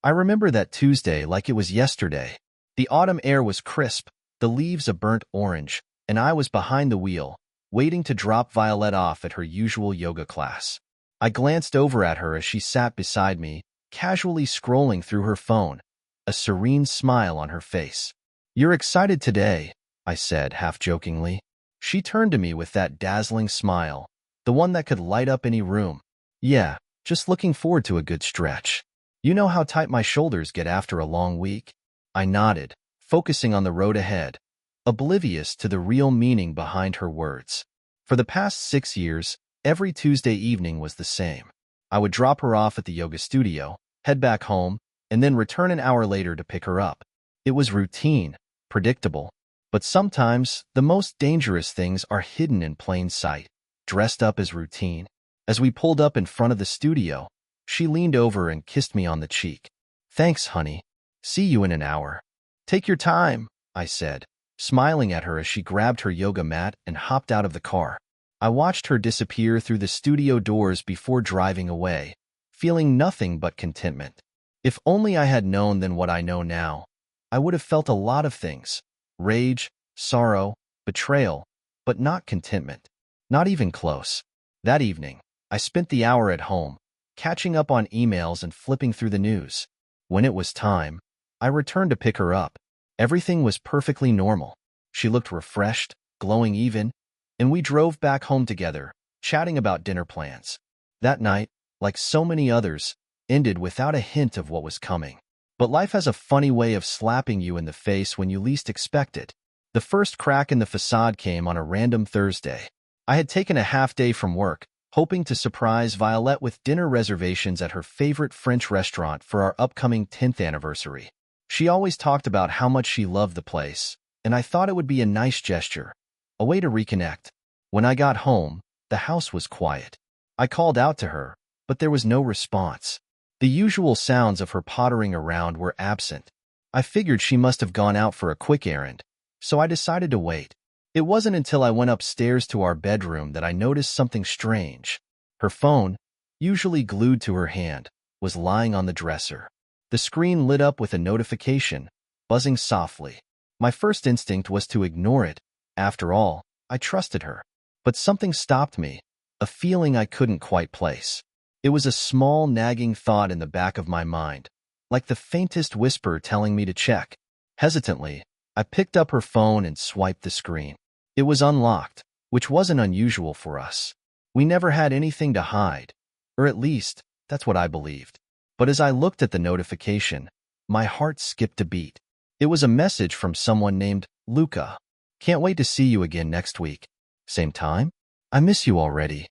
I remember that Tuesday like it was yesterday. The autumn air was crisp, the leaves a burnt orange, and I was behind the wheel, waiting to drop Violet off at her usual yoga class. I glanced over at her as she sat beside me, casually scrolling through her phone, a serene smile on her face. "You're excited today," I said, half-jokingly. She turned to me with that dazzling smile, the one that could light up any room. "Yeah, just looking forward to a good stretch. You know how tight my shoulders get after a long week?" I nodded, focusing on the road ahead, oblivious to the real meaning behind her words. For the past 6 years, every Tuesday evening was the same. I would drop her off at the yoga studio, head back home, and then return an hour later to pick her up. It was routine, predictable, but sometimes the most dangerous things are hidden in plain sight, dressed up as routine. As we pulled up in front of the studio, she leaned over and kissed me on the cheek. "Thanks, honey. See you in an hour." "Take your time," I said, smiling at her as she grabbed her yoga mat and hopped out of the car. I watched her disappear through the studio doors before driving away, feeling nothing but contentment. If only I had known then what I know now, I would have felt a lot of things: rage, sorrow, betrayal, but not contentment. Not even close. That evening, I spent the hour at home, catching up on emails and flipping through the news. When it was time, I returned to pick her up. Everything was perfectly normal. She looked refreshed, glowing even, and we drove back home together, chatting about dinner plans. That night, like so many others, ended without a hint of what was coming. But life has a funny way of slapping you in the face when you least expect it. The first crack in the facade came on a random Thursday. I had taken a half day from work, hoping to surprise Violet with dinner reservations at her favorite French restaurant for our upcoming 10th anniversary. She always talked about how much she loved the place, and I thought it would be a nice gesture, a way to reconnect. When I got home, the house was quiet. I called out to her, but there was no response. The usual sounds of her pottering around were absent. I figured she must have gone out for a quick errand, so I decided to wait. It wasn't until I went upstairs to our bedroom that I noticed something strange. Her phone, usually glued to her hand, was lying on the dresser. The screen lit up with a notification, buzzing softly. My first instinct was to ignore it. After all, I trusted her. But something stopped me, a feeling I couldn't quite place. It was a small, nagging thought in the back of my mind, like the faintest whisper telling me to check. Hesitantly, I picked up her phone and swiped the screen. It was unlocked, which wasn't unusual for us. We never had anything to hide, or at least, that's what I believed. But as I looked at the notification, my heart skipped a beat. It was a message from someone named Luca. "Can't wait to see you again next week. Same time? I miss you already."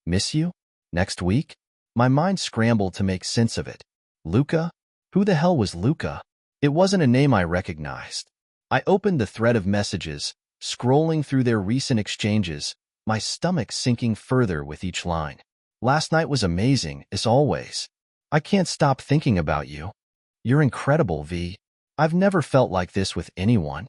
Miss you? Next week? My mind scrambled to make sense of it. Luca? Who the hell was Luca? It wasn't a name I recognized. I opened the thread of messages, scrolling through their recent exchanges, my stomach sinking further with each line. "Last night was amazing, as always. I can't stop thinking about you. You're incredible, V. I've never felt like this with anyone."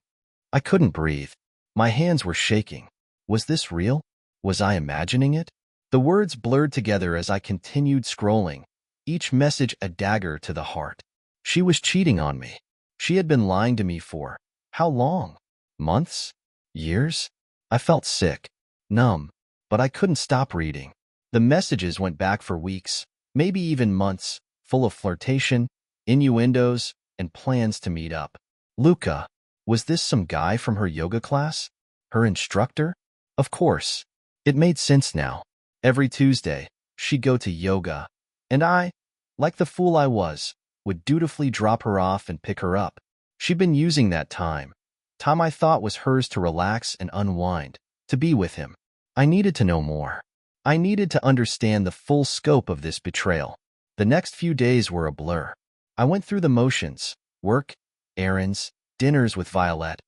I couldn't breathe. My hands were shaking. Was this real? Was I imagining it? The words blurred together as I continued scrolling, each message a dagger to the heart. She was cheating on me. She had been lying to me for how long? Months? Years? I felt sick, numb, but I couldn't stop reading. The messages went back for weeks, maybe even months, full of flirtation, innuendos, and plans to meet up. Luca, was this some guy from her yoga class? Her instructor? Of course. It made sense now. Every Tuesday, she'd go to yoga, and I, like the fool I was, would dutifully drop her off and pick her up. She'd been using that time I thought was hers to relax and unwind, to be with him. I needed to know more. I needed to understand the full scope of this betrayal. The next few days were a blur. I went through the motions, work, errands, dinners with Violet,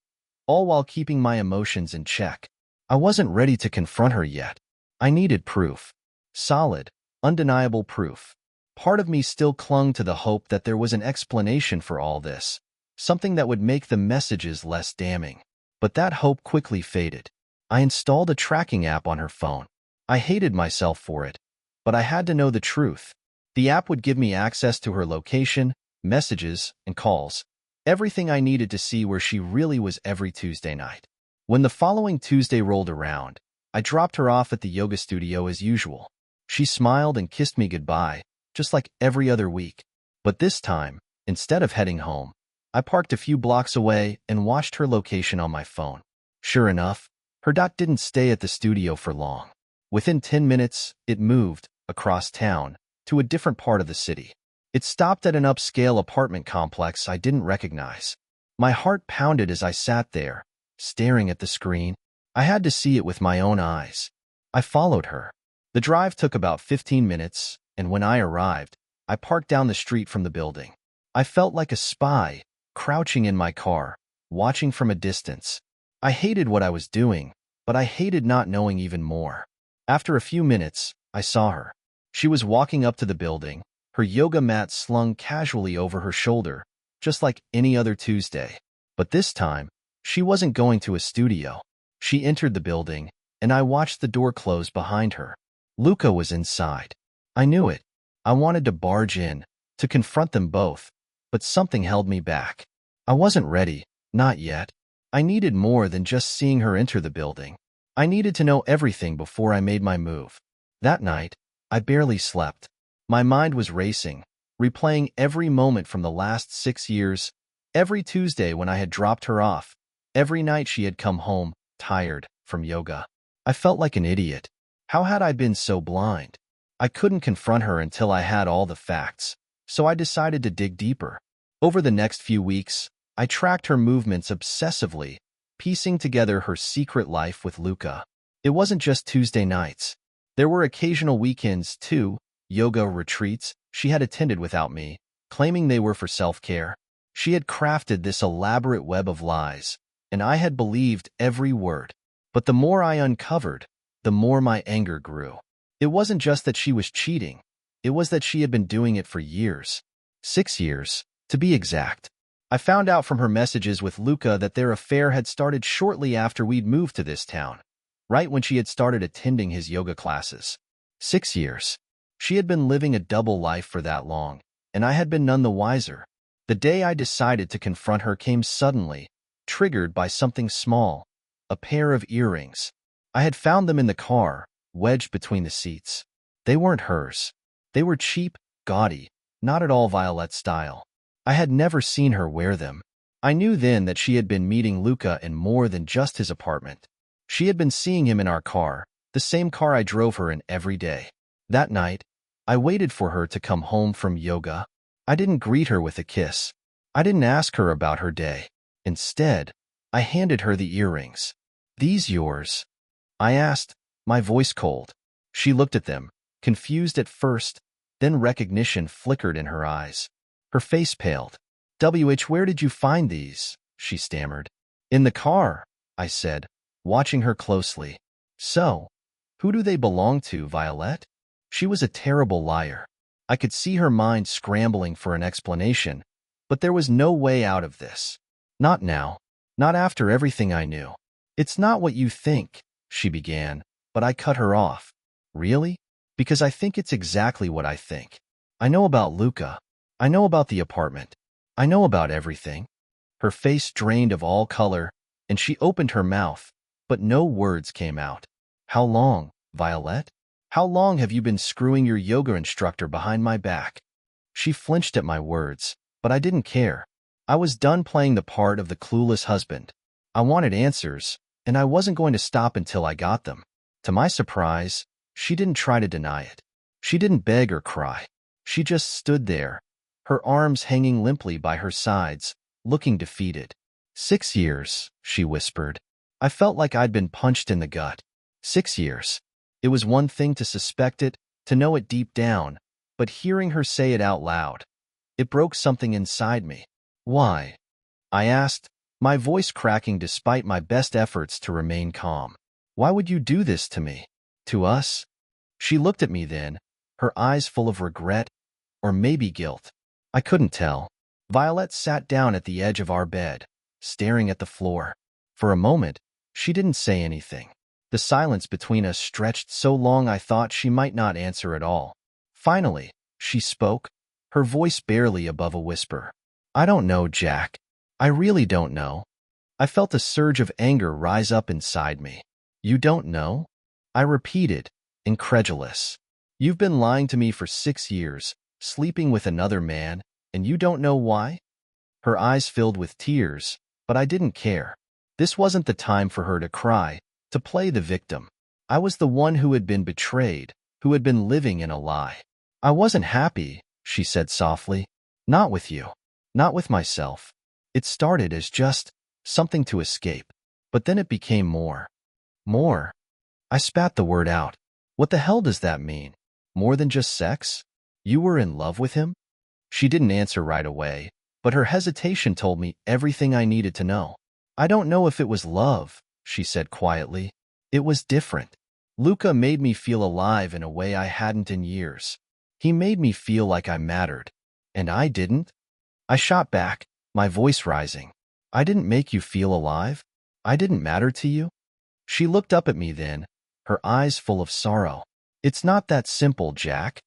all while keeping my emotions in check. I wasn't ready to confront her yet. I needed proof. Solid, undeniable proof. Part of me still clung to the hope that there was an explanation for all this, something that would make the messages less damning. But that hope quickly faded. I installed a tracking app on her phone. I hated myself for it, but I had to know the truth. The app would give me access to her location, messages, and calls. Everything I needed to see where she really was every Tuesday night. When the following Tuesday rolled around, I dropped her off at the yoga studio as usual. She smiled and kissed me goodbye, just like every other week. But this time, instead of heading home, I parked a few blocks away and watched her location on my phone. Sure enough, her dot didn't stay at the studio for long. Within 10 minutes, it moved, across town, to a different part of the city. It stopped at an upscale apartment complex I didn't recognize. My heart pounded as I sat there, staring at the screen. I had to see it with my own eyes. I followed her. The drive took about 15 minutes, and when I arrived, I parked down the street from the building. I felt like a spy, crouching in my car, watching from a distance. I hated what I was doing, but I hated not knowing even more. After a few minutes, I saw her. She was walking up to the building, her yoga mat slung casually over her shoulder, just like any other Tuesday. But this time, she wasn't going to a studio. She entered the building, and I watched the door close behind her. Luca was inside. I knew it. I wanted to barge in, to confront them both, but something held me back. I wasn't ready, not yet. I needed more than just seeing her enter the building. I needed to know everything before I made my move. That night, I barely slept. My mind was racing, replaying every moment from the last 6 years, every Tuesday when I had dropped her off, every night she had come home, tired, from yoga. I felt like an idiot. How had I been so blind? I couldn't confront her until I had all the facts, so I decided to dig deeper. Over the next few weeks, I tracked her movements obsessively, piecing together her secret life with Luca. It wasn't just Tuesday nights. There were occasional weekends, too, yoga retreats she had attended without me, claiming they were for self-care. She had crafted this elaborate web of lies, and I had believed every word. But the more I uncovered, the more my anger grew. It wasn't just that she was cheating. It was that she had been doing it for years. 6 years, to be exact. I found out from her messages with Luca that their affair had started shortly after we'd moved to this town, right when she had started attending his yoga classes. 6 years. She had been living a double life for that long, and I had been none the wiser. The day I decided to confront her came suddenly, triggered by something small, a pair of earrings. I had found them in the car, wedged between the seats. They weren't hers. They were cheap, gaudy, not at all Violet style. I had never seen her wear them. I knew then that she had been meeting Luca in more than just his apartment. She had been seeing him in our car, the same car I drove her in every day. That night, I waited for her to come home from yoga. I didn't greet her with a kiss. I didn't ask her about her day. Instead, I handed her the earrings. "These yours?" I asked, my voice cold. She looked at them, confused at first, then recognition flickered in her eyes. Her face paled. Where did you find these?" she stammered. "In the car," I said, watching her closely. "So, who do they belong to, Violet?" She was a terrible liar. I could see her mind scrambling for an explanation, but there was no way out of this. Not now. Not after everything I knew. "It's not what you think," she began, but I cut her off. "Really? Because I think it's exactly what I think. I know about Luca. I know about the apartment. I know about everything." Her face drained of all color, and she opened her mouth, but no words came out. "How long, Violet? How long have you been screwing your yoga instructor behind my back?" She flinched at my words, but I didn't care. I was done playing the part of the clueless husband. I wanted answers, and I wasn't going to stop until I got them. To my surprise, she didn't try to deny it. She didn't beg or cry. She just stood there, her arms hanging limply by her sides, looking defeated. 6 years, she whispered. I felt like I'd been punched in the gut. 6 years. It was one thing to suspect it, to know it deep down, but hearing her say it out loud, it broke something inside me. "Why?" I asked, my voice cracking despite my best efforts to remain calm. "Why would you do this to me? To us?" She looked at me then, her eyes full of regret, or maybe guilt. I couldn't tell. Violet sat down at the edge of our bed, staring at the floor. For a moment, she didn't say anything. The silence between us stretched so long I thought she might not answer at all. Finally, she spoke. her voice barely above a whisper. I don't know, Jack. I really don't know. I felt a surge of anger rise up inside me. You don't know? I repeated, incredulous. You've been lying to me for 6 years, sleeping with another man, and you don't know why? Her eyes filled with tears, but I didn't care. This wasn't the time for her to cry, to play the victim. I was the one who had been betrayed, who had been living in a lie. I wasn't happy, she said softly. Not with you. Not with myself. It started as just something to escape, but then it became more. More. I spat the word out. What the hell does that mean? More than just sex? You were in love with him? She didn't answer right away, but her hesitation told me everything I needed to know. I don't know if it was love, she said quietly. It was different. Luca made me feel alive in a way I hadn't in years. He made me feel like I mattered. And I didn't? I shot back, my voice rising. I didn't make you feel alive? I didn't matter to you? She looked up at me then, her eyes full of sorrow. It's not that simple, Jack.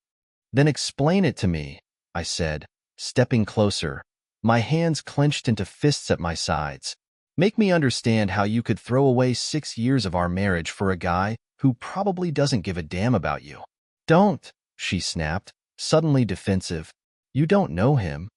Then explain it to me, I said, stepping closer, my hands clenched into fists at my sides. Make me understand how you could throw away 6 years of our marriage for a guy who probably doesn't give a damn about you. Don't, she snapped, suddenly defensive. You don't know him.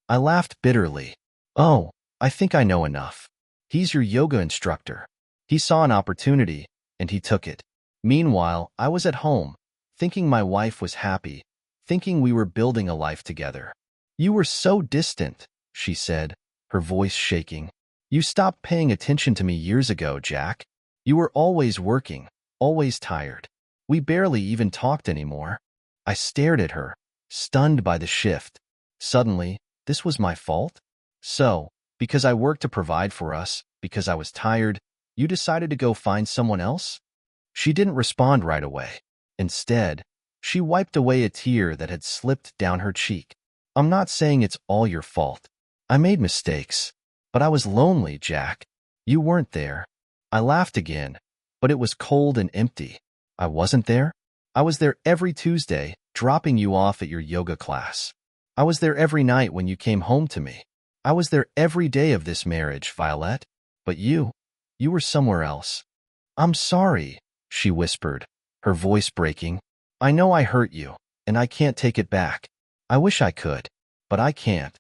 I laughed bitterly. Oh, I think I know enough. He's your yoga instructor. He saw an opportunity, and he took it. Meanwhile, I was at home, thinking my wife was happy, thinking we were building a life together. You were so distant, she said, her voice shaking. You stopped paying attention to me years ago, Jack. You were always working, always tired. We barely even talked anymore. I stared at her, stunned by the shift. Suddenly, this was my fault? So, because I worked to provide for us, because I was tired, you decided to go find someone else? She didn't respond right away. Instead, she wiped away a tear that had slipped down her cheek. I'm not saying it's all your fault. I made mistakes. But I was lonely, Jack. You weren't there. I laughed again, but it was cold and empty. I wasn't there? I was there every Tuesday, dropping you off at your yoga class. I was there every night when you came home to me. I was there every day of this marriage, Violet. But you were somewhere else. I'm sorry, she whispered, her voice breaking. I know I hurt you, and I can't take it back. I wish I could, but I can't.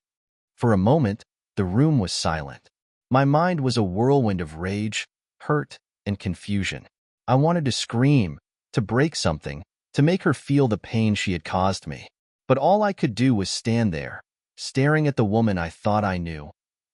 For a moment, the room was silent. My mind was a whirlwind of rage, hurt, and confusion. I wanted to scream, to break something, to make her feel the pain she had caused me. But all I could do was stand there, staring at the woman I thought I knew,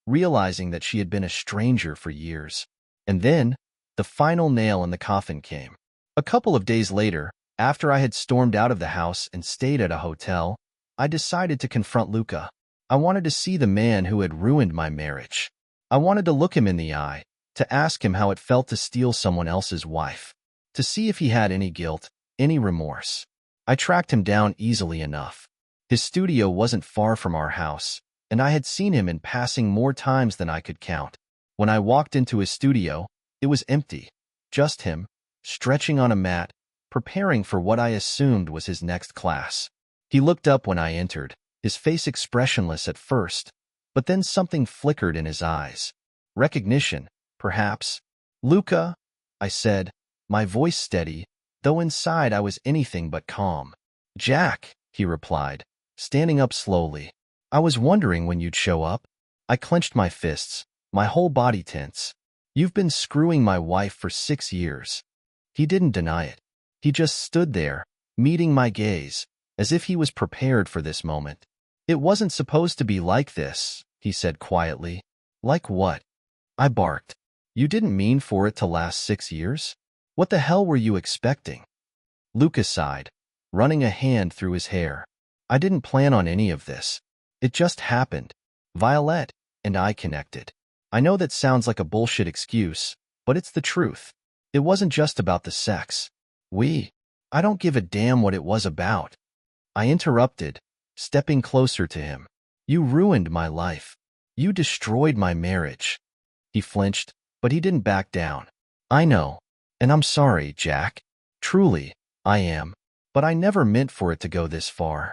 realizing that she had been a stranger for years. And then, the final nail in the coffin came. A couple of days later, after I had stormed out of the house and stayed at a hotel, I decided to confront Luca. I wanted to see the man who had ruined my marriage. I wanted to look him in the eye, to ask him how it felt to steal someone else's wife, to see if he had any guilt, any remorse. I tracked him down easily enough. His studio wasn't far from our house, and I had seen him in passing more times than I could count. When I walked into his studio, it was empty, just him, stretching on a mat, preparing for what I assumed was his next class. He looked up when I entered, his face expressionless at first, but then something flickered in his eyes. Recognition, perhaps. Luca, I said, my voice steady, though inside I was anything but calm. Jack, he replied, standing up slowly. I was wondering when you'd show up. I clenched my fists, my whole body tense. You've been screwing my wife for 6 years. He didn't deny it. He just stood there, meeting my gaze, as if he was prepared for this moment. It wasn't supposed to be like this, he said quietly. Like what? I barked. You didn't mean for it to last 6 years? What the hell were you expecting? Luca sighed, running a hand through his hair. I didn't plan on any of this. It just happened. Violet and I connected. I know that sounds like a bullshit excuse, but it's the truth. It wasn't just about the sex. I don't give a damn what it was about. I interrupted, stepping closer to him. You ruined my life. You destroyed my marriage. He flinched, but he didn't back down. I know, and I'm sorry, Jack. Truly, I am. But I never meant for it to go this far.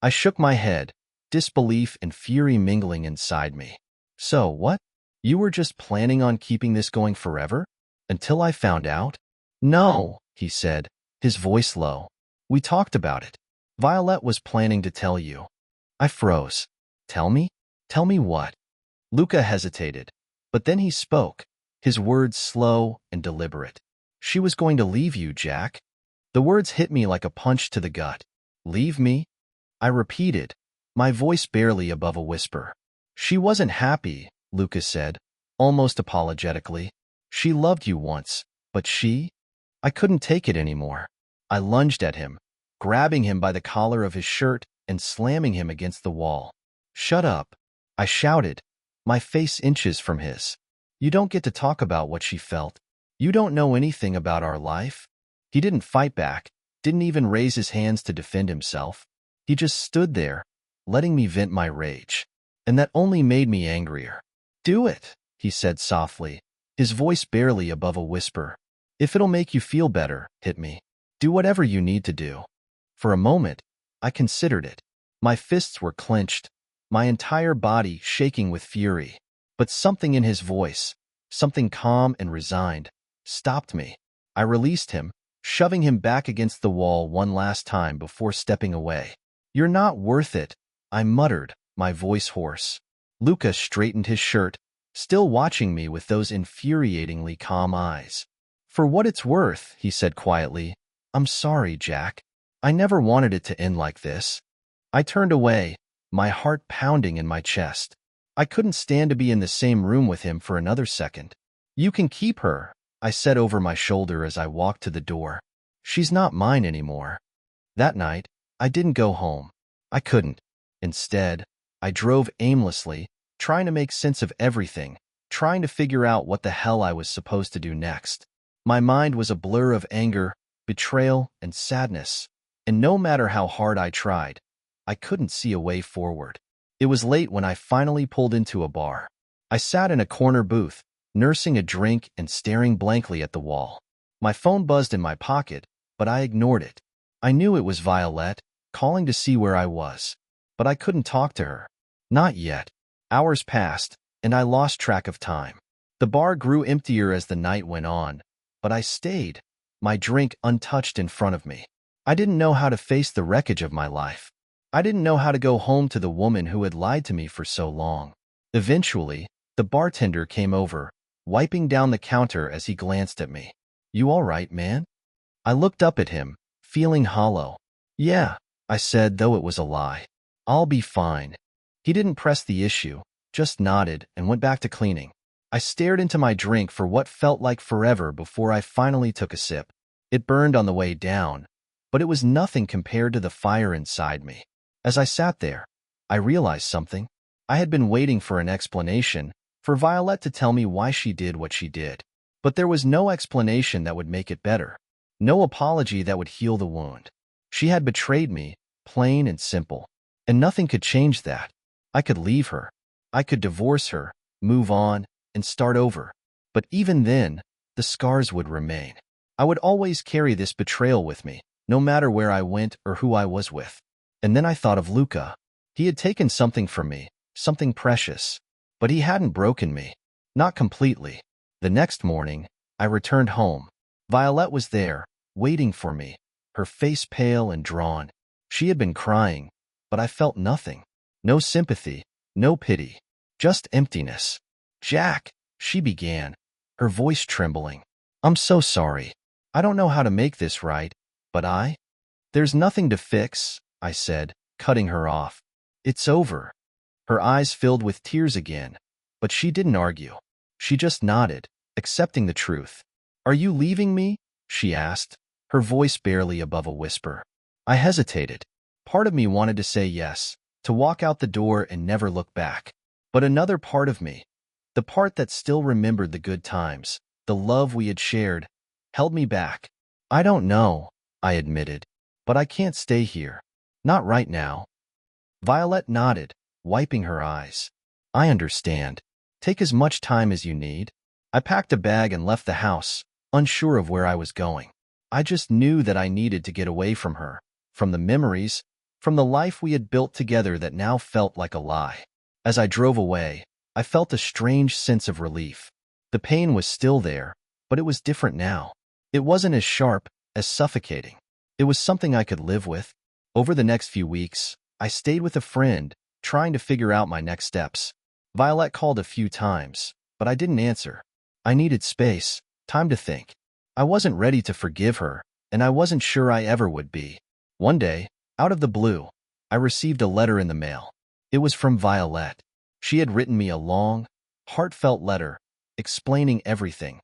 I shook my head, disbelief and fury mingling inside me. So, what? You were just planning on keeping this going forever? Until I found out? No, he said, his voice low. We talked about it. Violet was planning to tell you. I froze. Tell me? Tell me what? Luca hesitated, but then he spoke, his words slow and deliberate. She was going to leave you, Jack. The words hit me like a punch to the gut. Leave me? I repeated, my voice barely above a whisper. She wasn't happy, Luca said, almost apologetically. She loved you once, but she? I couldn't take it anymore. I lunged at him, grabbing him by the collar of his shirt and slamming him against the wall. Shut up, I shouted, my face inches from his. You don't get to talk about what she felt. You don't know anything about our life. He didn't fight back, didn't even raise his hands to defend himself. He just stood there, letting me vent my rage. And that only made me angrier. Do it, he said softly, his voice barely above a whisper. If it'll make you feel better, hit me. Do whatever you need to do. For a moment, I considered it. My fists were clenched, my entire body shaking with fury. But something in his voice, something calm and resigned, stopped me. I released him, shoving him back against the wall one last time before stepping away. You're not worth it, I muttered, my voice hoarse. Luca straightened his shirt, still watching me with those infuriatingly calm eyes. For what it's worth, he said quietly, I'm sorry, Jack. I never wanted it to end like this. I turned away, my heart pounding in my chest. I couldn't stand to be in the same room with him for another second. You can keep her, I said over my shoulder as I walked to the door. She's not mine anymore. That night, I didn't go home. I couldn't. Instead, I drove aimlessly, trying to make sense of everything, trying to figure out what the hell I was supposed to do next. My mind was a blur of anger, betrayal, and sadness, and no matter how hard I tried, I couldn't see a way forward. It was late when I finally pulled into a bar. I sat in a corner booth, nursing a drink and staring blankly at the wall. My phone buzzed in my pocket, but I ignored it. I knew it was Violet, calling to see where I was. But I couldn't talk to her. Not yet. Hours passed, and I lost track of time. The bar grew emptier as the night went on, but I stayed, my drink untouched in front of me. I didn't know how to face the wreckage of my life. I didn't know how to go home to the woman who had lied to me for so long. Eventually, the bartender came over, wiping down the counter as he glanced at me. You all right, man? I looked up at him, feeling hollow. Yeah, I said, though it was a lie. I'll be fine. He didn't press the issue, just nodded and went back to cleaning. I stared into my drink for what felt like forever before I finally took a sip. It burned on the way down, but it was nothing compared to the fire inside me. As I sat there, I realized something. I had been waiting for an explanation, for Violet to tell me why she did what she did. But there was no explanation that would make it better. No apology that would heal the wound. She had betrayed me, plain and simple. And nothing could change that. I could leave her. I could divorce her, move on, and start over. But even then, the scars would remain. I would always carry this betrayal with me, no matter where I went or who I was with. And then I thought of Luca. He had taken something from me, something precious. But he hadn't broken me. Not completely. The next morning, I returned home. Violet was there, waiting for me, her face pale and drawn. She had been crying, but I felt nothing. No sympathy, no pity, just emptiness. Jack, she began, her voice trembling. I'm so sorry. I don't know how to make this right, but There's nothing to fix, I said, cutting her off. It's over. Her eyes filled with tears again, but she didn't argue. She just nodded, accepting the truth. Are you leaving me? She asked, her voice barely above a whisper. I hesitated. Part of me wanted to say yes, to walk out the door and never look back. But another part of me, the part that still remembered the good times, the love we had shared, held me back. I don't know, I admitted, but I can't stay here. Not right now. Violet nodded, wiping her eyes. I understand. Take as much time as you need. I packed a bag and left the house, unsure of where I was going. I just knew that I needed to get away from her, from the memories, from the life we had built together that now felt like a lie. As I drove away, I felt a strange sense of relief. The pain was still there, but it was different now. It wasn't as sharp, as suffocating. It was something I could live with. Over the next few weeks, I stayed with a friend, trying to figure out my next steps. Violet called a few times, but I didn't answer. I needed space, time to think. I wasn't ready to forgive her, and I wasn't sure I ever would be. One day, out of the blue, I received a letter in the mail. It was from Violet. She had written me a long, heartfelt letter, explaining everything.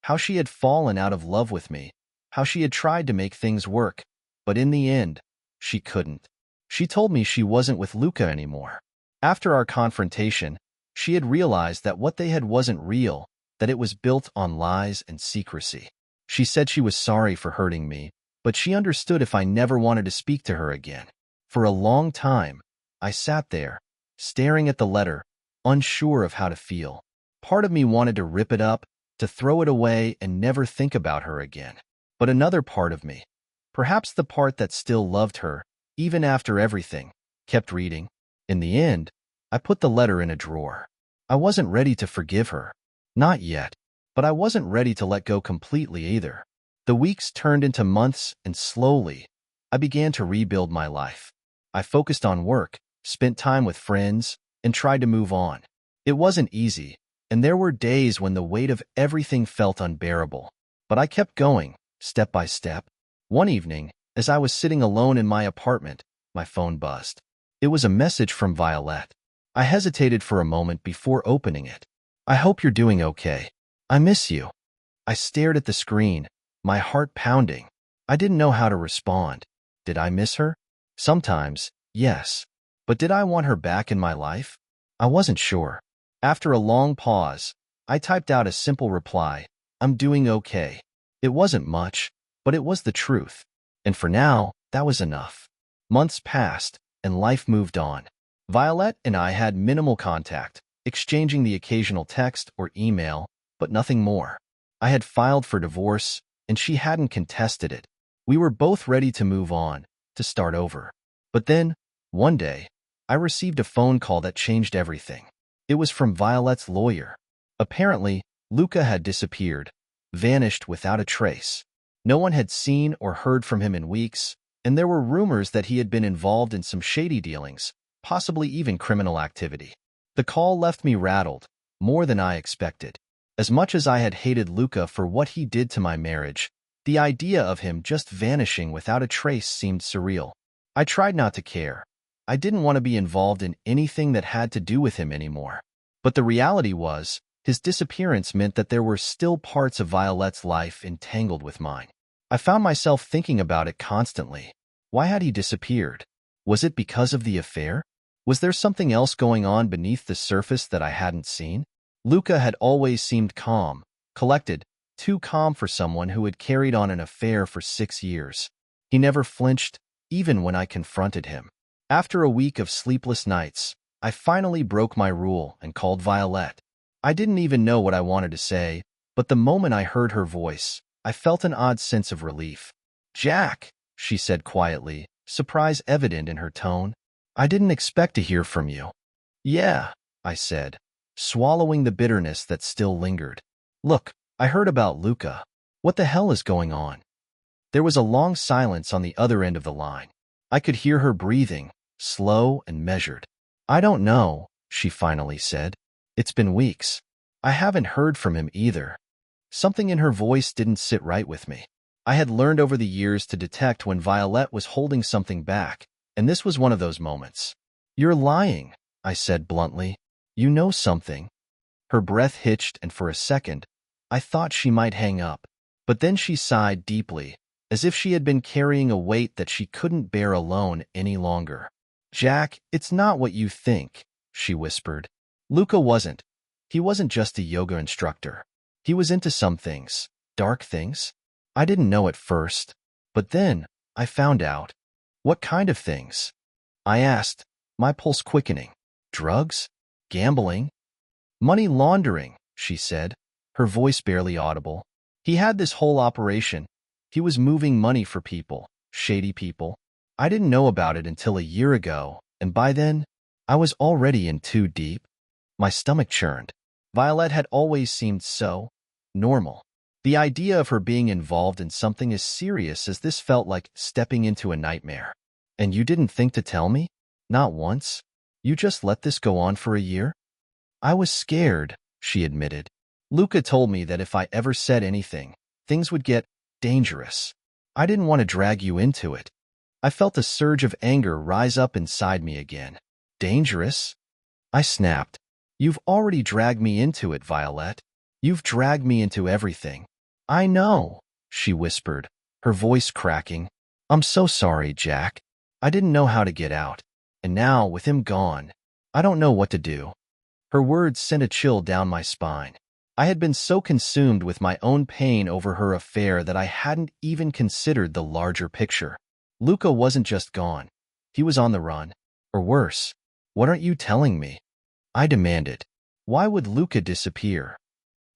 How she had fallen out of love with me, how she had tried to make things work, but in the end, she couldn't. She told me she wasn't with Luca anymore. After our confrontation, she had realized that what they had wasn't real, that it was built on lies and secrecy. She said she was sorry for hurting me, but she understood if I never wanted to speak to her again. For a long time, I sat there, staring at the letter, unsure of how to feel. Part of me wanted to rip it up, to throw it away and never think about her again. But another part of me, perhaps the part that still loved her, even after everything, kept reading. In the end, I put the letter in a drawer. I wasn't ready to forgive her. Not yet. But I wasn't ready to let go completely either. The weeks turned into months, and slowly, I began to rebuild my life. I focused on work, spent time with friends, and tried to move on. It wasn't easy, and there were days when the weight of everything felt unbearable. But I kept going, step by step. One evening, as I was sitting alone in my apartment, my phone buzzed. It was a message from Violet. I hesitated for a moment before opening it. "I hope you're doing okay. I miss you." I stared at the screen, my heart pounding. I didn't know how to respond. Did I miss her? Sometimes, yes. But did I want her back in my life? I wasn't sure. After a long pause, I typed out a simple reply, "I'm doing okay." It wasn't much, but it was the truth. And for now, that was enough. Months passed, and life moved on. Violet and I had minimal contact, exchanging the occasional text or email, but nothing more. I had filed for divorce, and she hadn't contested it. We were both ready to move on, to start over. But then, one day, I received a phone call that changed everything. It was from Violet's lawyer. Apparently, Luca had disappeared, vanished without a trace. No one had seen or heard from him in weeks, and there were rumors that he had been involved in some shady dealings, possibly even criminal activity. The call left me rattled, more than I expected. As much as I had hated Luca for what he did to my marriage, the idea of him just vanishing without a trace seemed surreal. I tried not to care. I didn't want to be involved in anything that had to do with him anymore. But the reality was, his disappearance meant that there were still parts of Violet's life entangled with mine. I found myself thinking about it constantly. Why had he disappeared? Was it because of the affair? Was there something else going on beneath the surface that I hadn't seen? Luca had always seemed calm, collected, too calm for someone who had carried on an affair for 6 years. He never flinched, even when I confronted him. After a week of sleepless nights, I finally broke my rule and called Violet. I didn't even know what I wanted to say, but the moment I heard her voice, I felt an odd sense of relief. "Jack," she said quietly, surprise evident in her tone. "I didn't expect to hear from you." "Yeah," I said, swallowing the bitterness that still lingered. "Look, I heard about Luca. What the hell is going on?" There was a long silence on the other end of the line. I could hear her breathing, slow and measured. "I don't know," she finally said. "It's been weeks. I haven't heard from him either." Something in her voice didn't sit right with me. I had learned over the years to detect when Violet was holding something back, and this was one of those moments. "You're lying," I said bluntly. "You know something." Her breath hitched, and for a second, I thought she might hang up. But then she sighed deeply, as if she had been carrying a weight that she couldn't bear alone any longer. "Jack, it's not what you think," she whispered. "Luca wasn't. He wasn't just a yoga instructor. He was into some things, dark things. I didn't know at first, but then I found out." "What kind of things?" I asked, my pulse quickening. "Drugs? Gambling? Money laundering," she said, her voice barely audible. "He had this whole operation. He was moving money for people, shady people. I didn't know about it until a year ago, and by then, I was already in too deep. My stomach churned. Violet had always seemed so normal. The idea of her being involved in something as serious as this felt like stepping into a nightmare. And you didn't think to tell me? Not once? You just let this go on for a year? I was scared, she admitted. Luca told me that if I ever said anything, things would get dangerous. I didn't want to drag you into it. I felt a surge of anger rise up inside me again. Dangerous? I snapped. You've already dragged me into it, Violet. You've dragged me into everything. I know, she whispered, her voice cracking. I'm so sorry, Jack. I didn't know how to get out. And now, with him gone, I don't know what to do. Her words sent a chill down my spine. I had been so consumed with my own pain over her affair that I hadn't even considered the larger picture. Luca wasn't just gone. He was on the run. Or worse. What aren't you telling me? I demanded. Why would Luca disappear?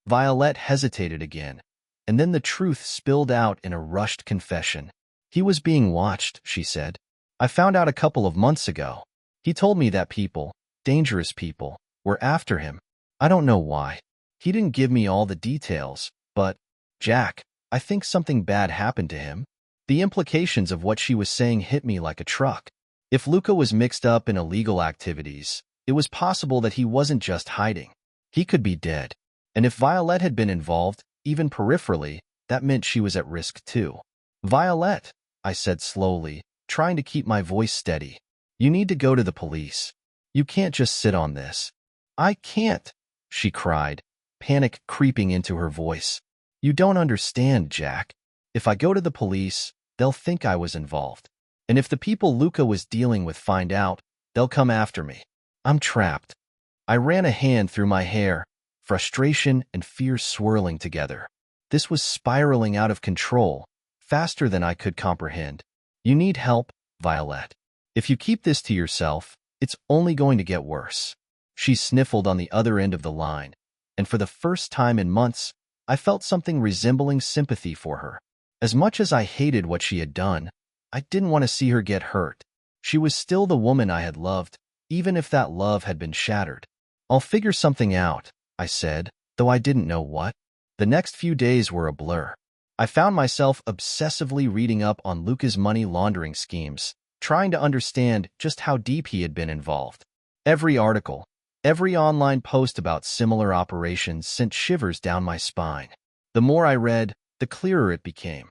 Violet hesitated again, and then the truth spilled out in a rushed confession. He was being watched, she said. I found out a couple of months ago. He told me that people, dangerous people, were after him. I don't know why. He didn't give me all the details, but, Jack, I think something bad happened to him. The implications of what she was saying hit me like a truck. If Luca was mixed up in illegal activities, it was possible that he wasn't just hiding. He could be dead. And if Violet had been involved, even peripherally, that meant she was at risk too. Violet, I said slowly, trying to keep my voice steady. You need to go to the police. You can't just sit on this. I can't, she cried, panic creeping into her voice. You don't understand, Jack. If I go to the police, they'll think I was involved. And if the people Luca was dealing with find out, they'll come after me. I'm trapped. I ran a hand through my hair, frustration and fear swirling together. This was spiraling out of control, faster than I could comprehend. You need help, Violet. If you keep this to yourself, it's only going to get worse. She sniffled on the other end of the line, and for the first time in months, I felt something resembling sympathy for her. As much as I hated what she had done, I didn't want to see her get hurt. She was still the woman I had loved, even if that love had been shattered. I'll figure something out, I said, though I didn't know what. The next few days were a blur. I found myself obsessively reading up on Luca's money laundering schemes, trying to understand just how deep he had been involved. Every article, every online post about similar operations sent shivers down my spine. The more I read, the clearer it became.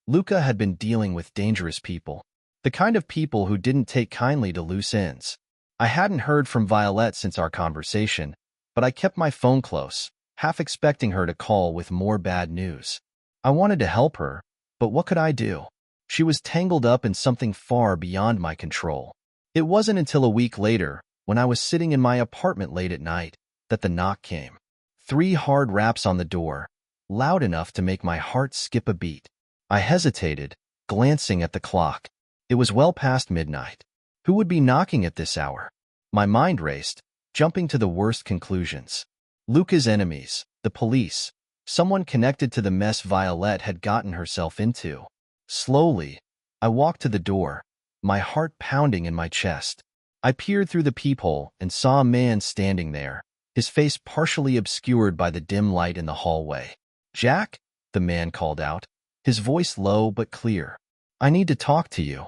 Luca had been dealing with dangerous people, the kind of people who didn't take kindly to loose ends. I hadn't heard from Violet since our conversation, but I kept my phone close, half expecting her to call with more bad news. I wanted to help her, but what could I do? She was tangled up in something far beyond my control. It wasn't until a week later, when I was sitting in my apartment late at night, that the knock came. 3 hard raps on the door, loud enough to make my heart skip a beat. I hesitated, glancing at the clock. It was well past midnight. Who would be knocking at this hour? My mind raced, jumping to the worst conclusions. Luca's enemies, the police, someone connected to the mess Violet had gotten herself into. Slowly, I walked to the door, my heart pounding in my chest. I peered through the peephole and saw a man standing there, his face partially obscured by the dim light in the hallway. Jack, the man called out, his voice low but clear. I need to talk to you.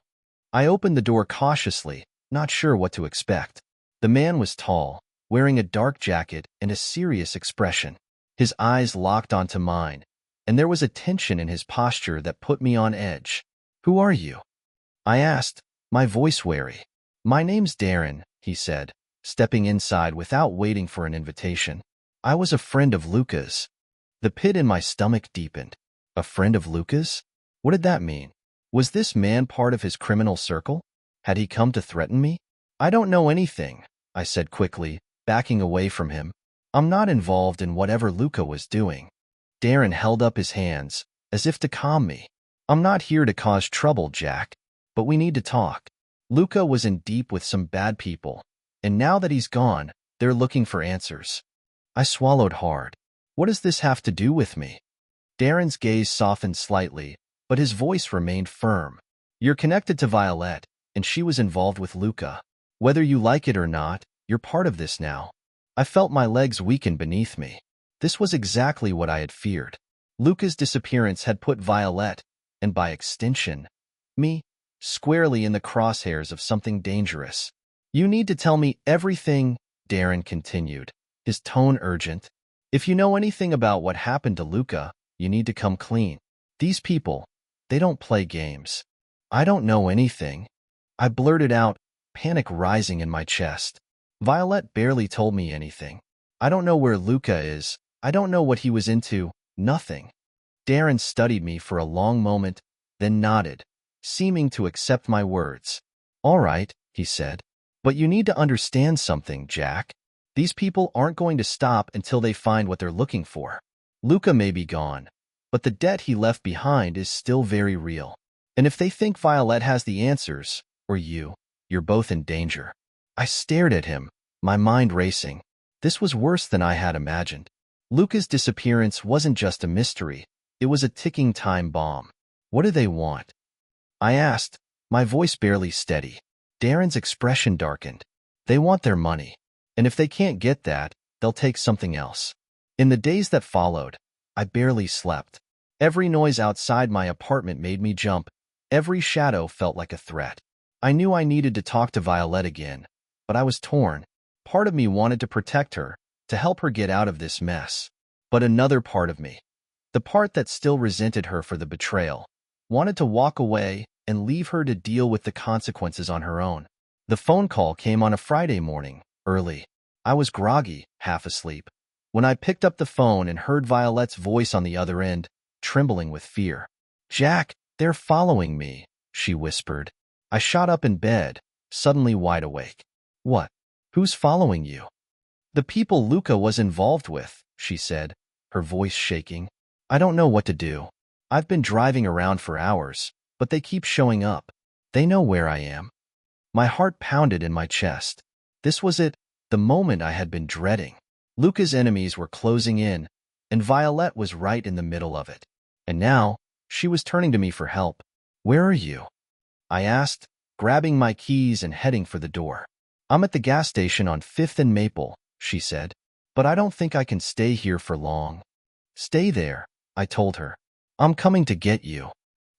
I opened the door cautiously, not sure what to expect. The man was tall, wearing a dark jacket and a serious expression. His eyes locked onto mine, and there was a tension in his posture that put me on edge. Who are you? I asked, my voice wary. My name's Darren, he said, stepping inside without waiting for an invitation. I was a friend of Luca's. The pit in my stomach deepened. A friend of Luca's? What did that mean? Was this man part of his criminal circle? Had he come to threaten me? I don't know anything, I said quickly, backing away from him. I'm not involved in whatever Luca was doing. Darren held up his hands, as if to calm me. I'm not here to cause trouble, Jack, but we need to talk. Luca was in deep with some bad people, and now that he's gone, they're looking for answers. I swallowed hard. What does this have to do with me? Darren's gaze softened slightly, but his voice remained firm. You're connected to Violet, and she was involved with Luca. Whether you like it or not, you're part of this now. I felt my legs weaken beneath me. This was exactly what I had feared. Luca's disappearance had put Violet, and by extension, me, squarely in the crosshairs of something dangerous. You need to tell me everything, Darren continued, his tone urgent. If you know anything about what happened to Luca, you need to come clean. These people, they don't play games. I don't know anything. I blurted out, panic rising in my chest. Violet barely told me anything. I don't know where Luca is. I don't know what he was into. Nothing. Darren studied me for a long moment, then nodded, seeming to accept my words. All right, he said. But you need to understand something, Jack. These people aren't going to stop until they find what they're looking for. Luca may be gone, but the debt he left behind is still very real. And if they think Violet has the answers, or you're both in danger. I stared at him, my mind racing. This was worse than I had imagined. Luca's disappearance wasn't just a mystery. It was a ticking time bomb. What do they want? I asked, my voice barely steady. Darren's expression darkened. They want their money. And if they can't get that, they'll take something else. In the days that followed, I barely slept. Every noise outside my apartment made me jump. Every shadow felt like a threat. I knew I needed to talk to Violet again, but I was torn. Part of me wanted to protect her, to help her get out of this mess. But another part of me, the part that still resented her for the betrayal, wanted to walk away and leave her to deal with the consequences on her own. The phone call came on a Friday morning, early. I was groggy, half asleep. When I picked up the phone and heard Violet's voice on the other end, trembling with fear. Jack, they're following me, she whispered. I shot up in bed, suddenly wide awake. What? Who's following you? The people Luca was involved with, she said, her voice shaking. I don't know what to do. I've been driving around for hours, but they keep showing up. They know where I am. My heart pounded in my chest. This was it, the moment I had been dreading. Luca's enemies were closing in, and Violet was right in the middle of it. And now, she was turning to me for help. Where are you? I asked, grabbing my keys and heading for the door. I'm at the gas station on 5th and Maple, she said. But I don't think I can stay here for long. Stay there, I told her. I'm coming to get you.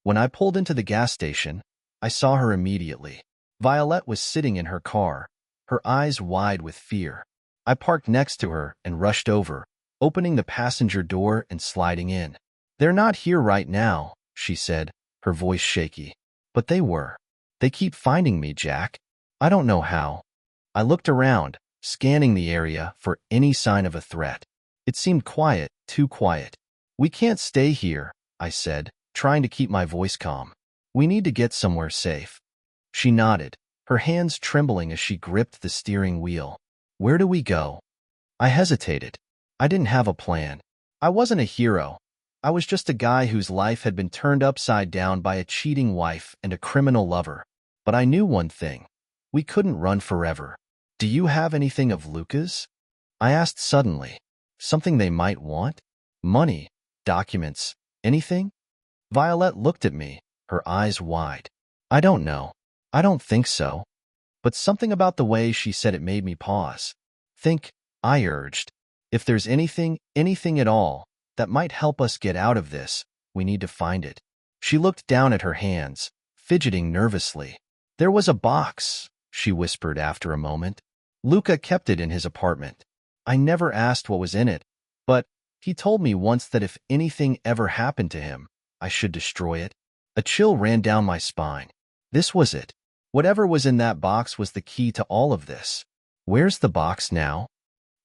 When I pulled into the gas station, I saw her immediately. Violet was sitting in her car, her eyes wide with fear. I parked next to her and rushed over, opening the passenger door and sliding in. They're not here right now, she said, her voice shaky. But they were. They keep finding me, Jack. I don't know how. I looked around, scanning the area for any sign of a threat. It seemed quiet, too quiet. We can't stay here, I said, trying to keep my voice calm. We need to get somewhere safe. She nodded, her hands trembling as she gripped the steering wheel. Where do we go? I hesitated. I didn't have a plan. I wasn't a hero. I was just a guy whose life had been turned upside down by a cheating wife and a criminal lover. But I knew one thing. We couldn't run forever. Do you have anything of Luca's? I asked suddenly. Something they might want? Money, documents, anything? Violet looked at me, her eyes wide. I don't know. I don't think so. But something about the way she said it made me pause. Think, I urged. If there's anything at all, that might help us get out of this, we need to find it. She looked down at her hands, fidgeting nervously. There was a box, she whispered after a moment. Luca kept it in his apartment. I never asked what was in it, but he told me once that if anything ever happened to him, I should destroy it. A chill ran down my spine. This was it. Whatever was in that box was the key to all of this. Where's the box now?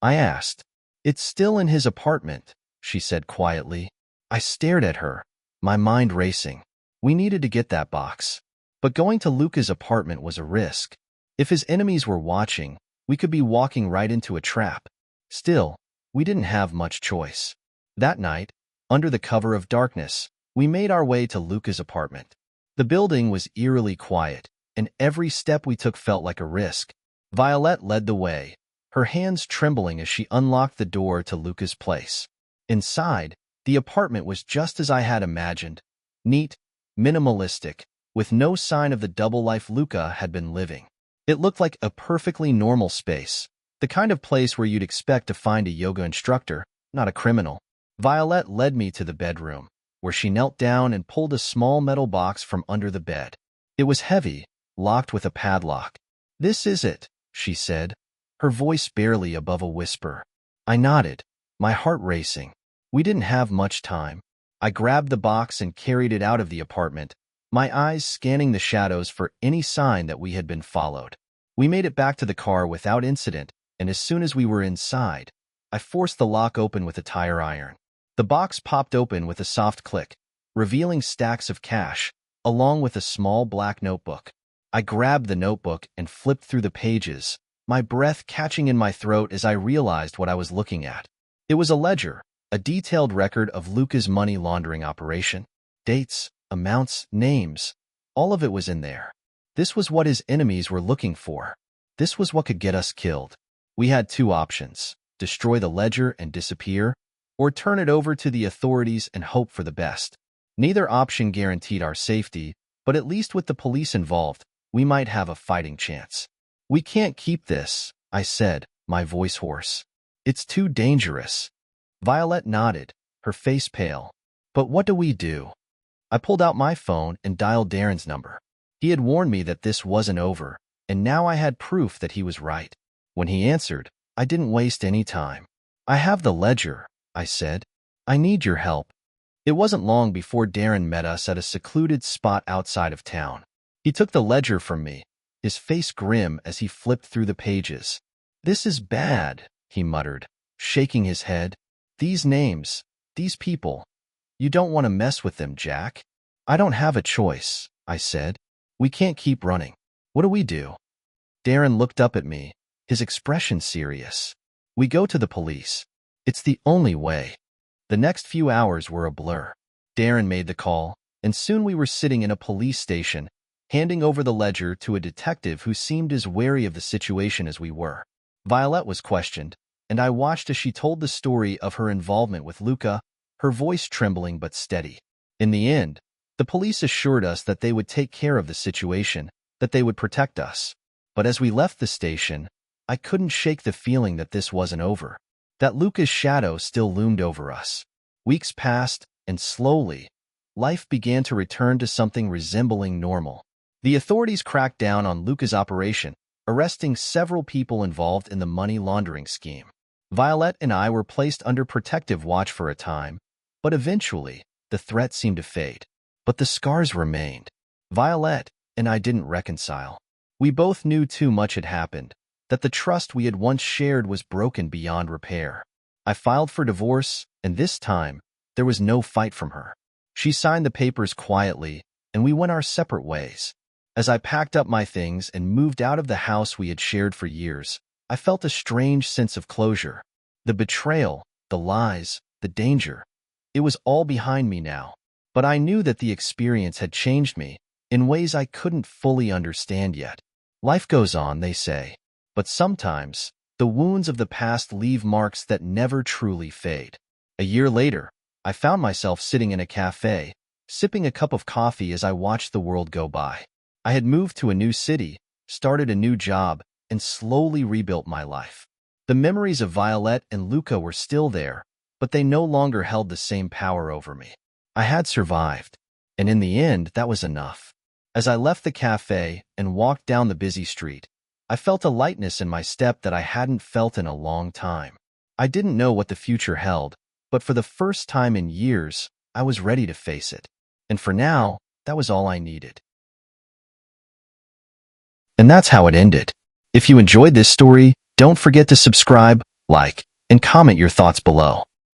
I asked. It's still in his apartment, she said quietly. I stared at her, my mind racing. We needed to get that box. But going to Luca's apartment was a risk. If his enemies were watching, we could be walking right into a trap. Still, we didn't have much choice. That night, under the cover of darkness, we made our way to Luca's apartment. The building was eerily quiet, and every step we took felt like a risk. Violet led the way, her hands trembling as she unlocked the door to Luca's place. Inside, the apartment was just as I had imagined. Neat, minimalistic, with no sign of the double life Luca had been living. It looked like a perfectly normal space, the kind of place where you'd expect to find a yoga instructor, not a criminal. Violet led me to the bedroom, where she knelt down and pulled a small metal box from under the bed. It was heavy, locked with a padlock. "This is it," she said, her voice barely above a whisper. I nodded, my heart racing. We didn't have much time. I grabbed the box and carried it out of the apartment, my eyes scanning the shadows for any sign that we had been followed. We made it back to the car without incident, and as soon as we were inside, I forced the lock open with a tire iron. The box popped open with a soft click, revealing stacks of cash, along with a small black notebook. I grabbed the notebook and flipped through the pages, my breath catching in my throat as I realized what I was looking at. It was a ledger, a detailed record of Luca's money laundering operation. Dates, amounts, names, all of it was in there. This was what his enemies were looking for. This was what could get us killed. We had two options: destroy the ledger and disappear, or turn it over to the authorities and hope for the best. Neither option guaranteed our safety, but at least with the police involved, we might have a fighting chance. "We can't keep this," I said, my voice hoarse. "It's too dangerous." Violet nodded, her face pale. "But what do we do?" I pulled out my phone and dialed Darren's number. He had warned me that this wasn't over, and now I had proof that he was right. When he answered, I didn't waste any time. "I have the ledger," I said. "I need your help." It wasn't long before Darren met us at a secluded spot outside of town. He took the ledger from me, his face grim as he flipped through the pages. "This is bad," he muttered, shaking his head. "These names, these people. You don't want to mess with them, Jack." "I don't have a choice," I said. "We can't keep running. What do we do?" Darren looked up at me, his expression serious. "We go to the police. It's the only way." The next few hours were a blur. Darren made the call, and soon we were sitting in a police station, handing over the ledger to a detective who seemed as wary of the situation as we were. Violet was questioned, and I watched as she told the story of her involvement with Luca, her voice trembling but steady. In the end, the police assured us that they would take care of the situation, that they would protect us. But as we left the station, I couldn't shake the feeling that this wasn't over, that Luca's shadow still loomed over us. Weeks passed, and slowly, life began to return to something resembling normal. The authorities cracked down on Luca's operation, arresting several people involved in the money laundering scheme. Violet and I were placed under protective watch for a time, but eventually, the threat seemed to fade. But the scars remained. Violet and I didn't reconcile. We both knew too much had happened, that the trust we had once shared was broken beyond repair. I filed for divorce, and this time, there was no fight from her. She signed the papers quietly, and we went our separate ways. As I packed up my things and moved out of the house we had shared for years, I felt a strange sense of closure. The betrayal, the lies, the danger. It was all behind me now. But I knew that the experience had changed me in ways I couldn't fully understand yet. Life goes on, they say. But sometimes, the wounds of the past leave marks that never truly fade. A year later, I found myself sitting in a cafe, sipping a cup of coffee as I watched the world go by. I had moved to a new city, started a new job, and slowly rebuilt my life. The memories of Violet and Luca were still there, but they no longer held the same power over me. I had survived, and in the end, that was enough. As I left the cafe and walked down the busy street, I felt a lightness in my step that I hadn't felt in a long time. I didn't know what the future held, but for the first time in years, I was ready to face it. And for now, that was all I needed. And that's how it ended. If you enjoyed this story, don't forget to subscribe, like, and comment your thoughts below.